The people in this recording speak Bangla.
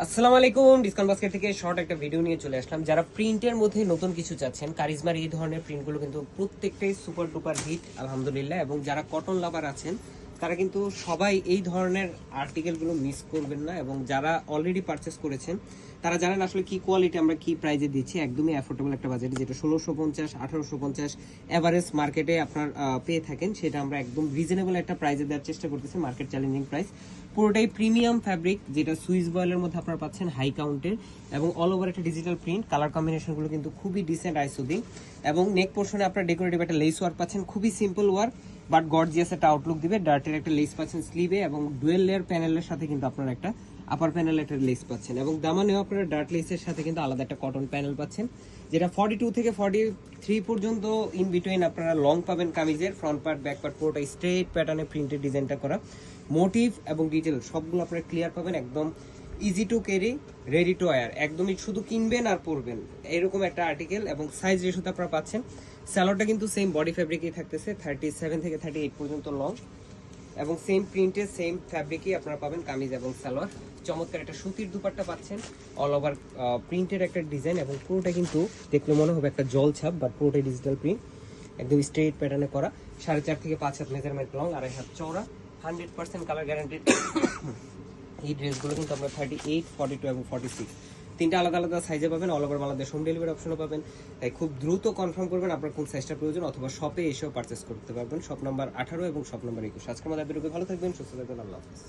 আসসালামু আলাইকুম। ডিসকাউন্ট বাস্কেট থেকে শর্ট একটা ভিডিও নিয়ে চলে আসলাম। যারা প্রিন্টের মধ্যে নতুন কিছু চাচ্ছেন, কারিজমার এই ধরনের প্রিন্টগুলো কিন্তু প্রত্যেকটাই সুপার ডুপার হিট আলহামদুলিল্লাহ। এবং যারা কটন লাভার আছেন তারা কিন্তু সবাই এই ধরনের আর্টিকেলগুলো মিস করবেন না। এবং যারা অলরেডি পারচেস করেছেন তারা জানেন আসলে কি কোয়ালিটি আমরা কি প্রাইজে দিচ্ছি। একদমই অ্যাফোর্ডেবল একটা বাজেট, যেটা 1650 1850 এভারেজ মার্কেটে আপনার পেয়ে থাকেন, সেটা আমরা একদম রিজনেবল একটা প্রাইজে দেওয়ার চেষ্টা করতেছি, মার্কেট চ্যালেঞ্জিং প্রাইস। পুরোটাই প্রিমিয়াম ফ্যাব্রিক, যেটা সুইস বয়েলের মধ্যে আপনারা পাচ্ছেন হাই কাউন্টের, এবং অল ওভার একটা ডিজিটাল প্রিন্ট। কালার কম্বিনেশনগুলো কিন্তু খুবই ডিসেন্ট আইসুদিং। এবং নেক পোর্শনে আপনারা ডেকোরেটিভ একটা লেস ওয়ার্ক পাচ্ছেন, খুবই সিম্পল ওয়ার্ক বাট গর্জিয়াস একটা আউটলুক দিবে। ডার্টের একটা লেস পাচ্ছেন স্লিভে, এবং ডুয়েল লেয়ার প্যানেলের সাথে কিন্তু আপনারা একটা আপার প্যানেল একটা লেস পাচ্ছেন, এবং দামানেও আপনারা ডার্ট লেসের সাথে কিন্তু আলাদা একটা কটন প্যানেল পাচ্ছেন, যেটা 42 থেকে 43 পর্যন্ত ইন বিটুইন আপনারা লং পাবেন। কামিজের ফ্রন্ট পার্ট ব্যাক পার্ট পুরোটা স্ট্রেট প্যাটার্নে প্রিন্টেড ডিজাইনটা করা, মোটিভ এবং ডিটেল সবগুলো আপনারা ক্লিয়ার পাবেন। একদম easy to carry, ready to wire, একদমই শুধু কিনবেন আর পরবেন এরকম একটা আর্টিকেল। এবং সাইজ রেশোতে আপনারা পাচ্ছেন। স্যালোয়ারটা কিন্তু সেম বডি ফ্যাব্রিকই থাকতেছে, 37 থেকে 38 পর্যন্ত লং, এবং সেম প্রিন্টে সেম ফ্যাব্রিকই আপনারা পাবেন কামিজ এবং সালোয়ার। চমৎকার একটা সুতির দুপাট্টা পাচ্ছেন, অল ওভার প্রিন্টের একটা ডিজাইন, এবং পুরোটা কিন্তু দেখলে মনে হবে একটা জল ছাপ, বাট পুরোটাই ডিজিটাল প্রিন্ট, একদম স্ট্রেট প্যাটার্নে করা। 4.5 থেকে 5 হাত মেজারমেন্ট লং, 2.5 হাত চওড়া, 100% কালার গ্যারান্টেড। এই ড্রেসগুলো কিন্তু আমরা 38, 42 এবং 46 তিনটা আলাদা আলাদা সাইজে পাবেন। All over Bangladesh home delivery অপশনও পাবেন। তাই খুব দ্রুত কনফার্ম করবেন আপনার কোন সাইজটা প্রয়োজন, অথবা শপে এসেও পারচেস করতে পারবেন। শপ নাম্বার 18 এবং শপ নাম্বার 21। আজকে আমাদের ভিডিওকে ভালো থাকবেন, সুস্থ থাকবেন, আল্লাহ হাফেজ।